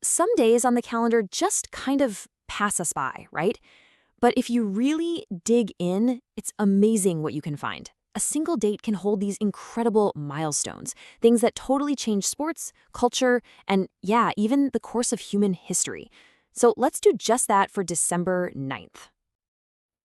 Some days on the calendar just kind of pass us by, right? But if you really dig in, it's amazing what you can find. A single date can hold these incredible milestones, things that totally change sports, culture, and yeah, even the course of human history. So let's do just that for December 9th.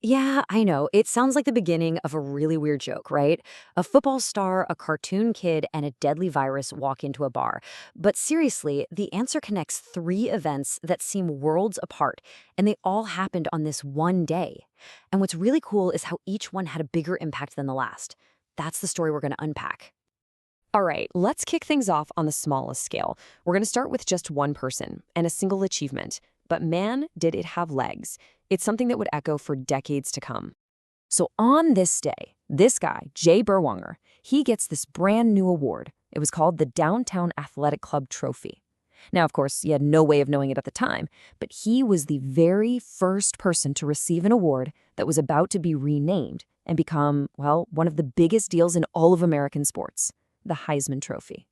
Yeah, I know. It sounds like the beginning of a really weird joke, right? A football star, a cartoon kid, and a deadly virus walk into a bar. But seriously, the answer connects three events that seem worlds apart, and they all happened on this one day. And what's really cool is how each one had a bigger impact than the last. That's the story we're going to unpack. All right, let's kick things off on the smallest scale. We're going to start with just one person and a single achievement. But man, did it have legs. It's something that would echo for decades to come. So on this day, this guy, Jay Berwanger, he gets this brand new award. It was called the Downtown Athletic Club Trophy. Now, of course, he had no way of knowing it at the time, but he was the very first person to receive an award that was about to be renamed and become, well, one of the biggest deals in all of American sports, the Heisman Trophy.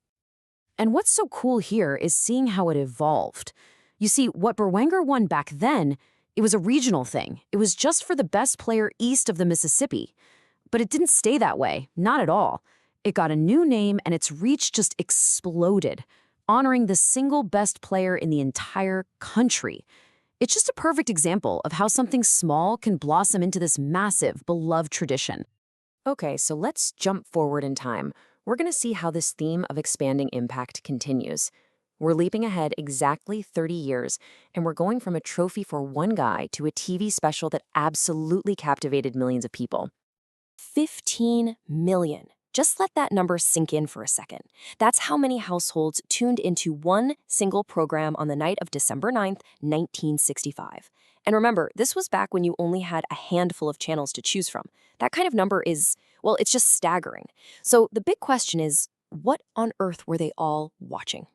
And what's so cool here is seeing how it evolved. You see, what Berwanger won back then, it was a regional thing. It was just for the best player east of the Mississippi. But it didn't stay that way, not at all. It got a new name and its reach just exploded, honoring the single best player in the entire country. It's just a perfect example of how something small can blossom into this massive, beloved tradition. Okay, so let's jump forward in time. We're going to see how this theme of expanding impact continues. We're leaping ahead exactly 30 years, and we're going from a trophy for one guy to a TV special that absolutely captivated millions of people. 15 million. Just let that number sink in for a second. That's how many households tuned into one single program on the night of December 9th, 1965. And remember, this was back when you only had a handful of channels to choose from. That kind of number is, well, it's just staggering. So the big question is, what on earth were they all watching?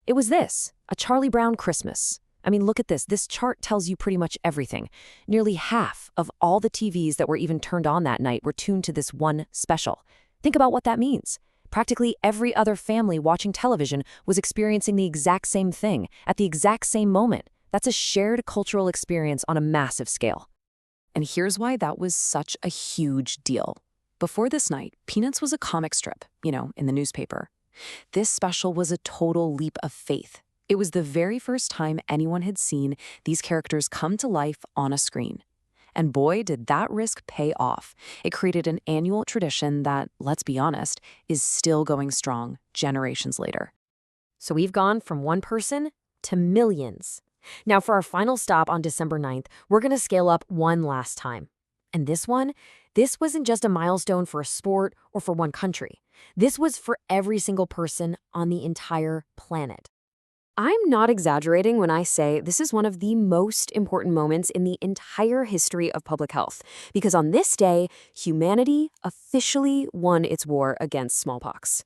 It was this, a Charlie Brown Christmas. I mean, look at this. This chart tells you pretty much everything. Nearly half of all the TVs that were even turned on that night were tuned to this one special. Think about what that means. Practically every other family watching television was experiencing the exact same thing at the exact same moment. That's a shared cultural experience on a massive scale. And here's why that was such a huge deal. Before this night, Peanuts was a comic strip, in the newspaper. This special was a total leap of faith. It was the very first time anyone had seen these characters come to life on a screen. And boy, did that risk pay off. It created an annual tradition that, let's be honest, is still going strong generations later. So we've gone from one person to millions. Now for our final stop on December 9th, we're going to scale up one last time. And this wasn't just a milestone for a sport or for one country. This was for every single person on the entire planet. I'm not exaggerating when I say this is one of the most important moments in the entire history of public health, because on this day, humanity officially won its war against smallpox.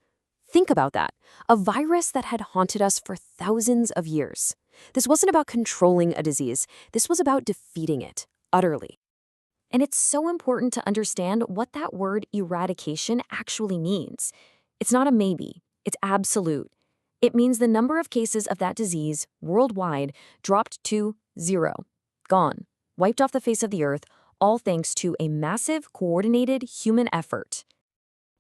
Think about that, a virus that had haunted us for thousands of years. This wasn't about controlling a disease, this was about defeating it, utterly. And it's so important to understand what that word eradication actually means. It's not a maybe, it's absolute. It means the number of cases of that disease worldwide dropped to 0. Gone. Wiped off the face of the earth, all thanks to a massive, coordinated human effort.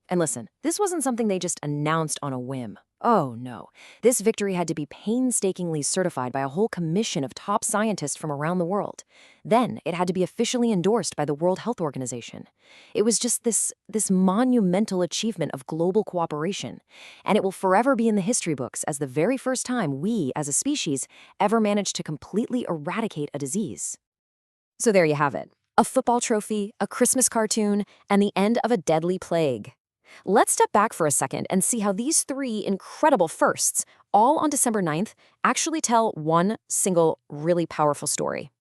And listen, this wasn't something they just announced on a whim. Oh no. This victory had to be painstakingly certified by a whole commission of top scientists from around the world. Then it had to be officially endorsed by the World Health Organization. It was just this monumental achievement of global cooperation. And it will forever be in the history books as the very first time we, as a species, ever managed to completely eradicate a disease. So there you have it. A football trophy, a Christmas cartoon, and the end of a deadly plague. Let's step back for a second and see how these three incredible firsts, all on December 9th, actually tell one single, really powerful story.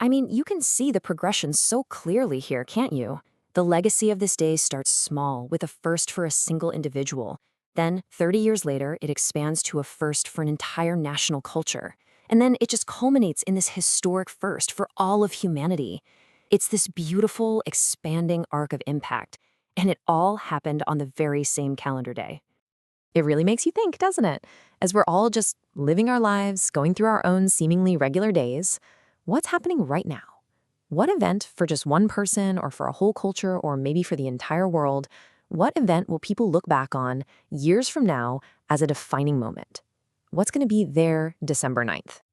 I mean, you can see the progression so clearly here, can't you? The legacy of this day starts small, with a first for a single individual. Then, 30 years later, it expands to a first for an entire national culture. And then it just culminates in this historic first for all of humanity. It's this beautiful, expanding arc of impact. And it all happened on the very same calendar day. It really makes you think, doesn't it? As we're all just living our lives, going through our own seemingly regular days, what's happening right now? What event for just one person or for a whole culture or maybe for the entire world, what event will people look back on years from now as a defining moment? What's going to be their December 9th?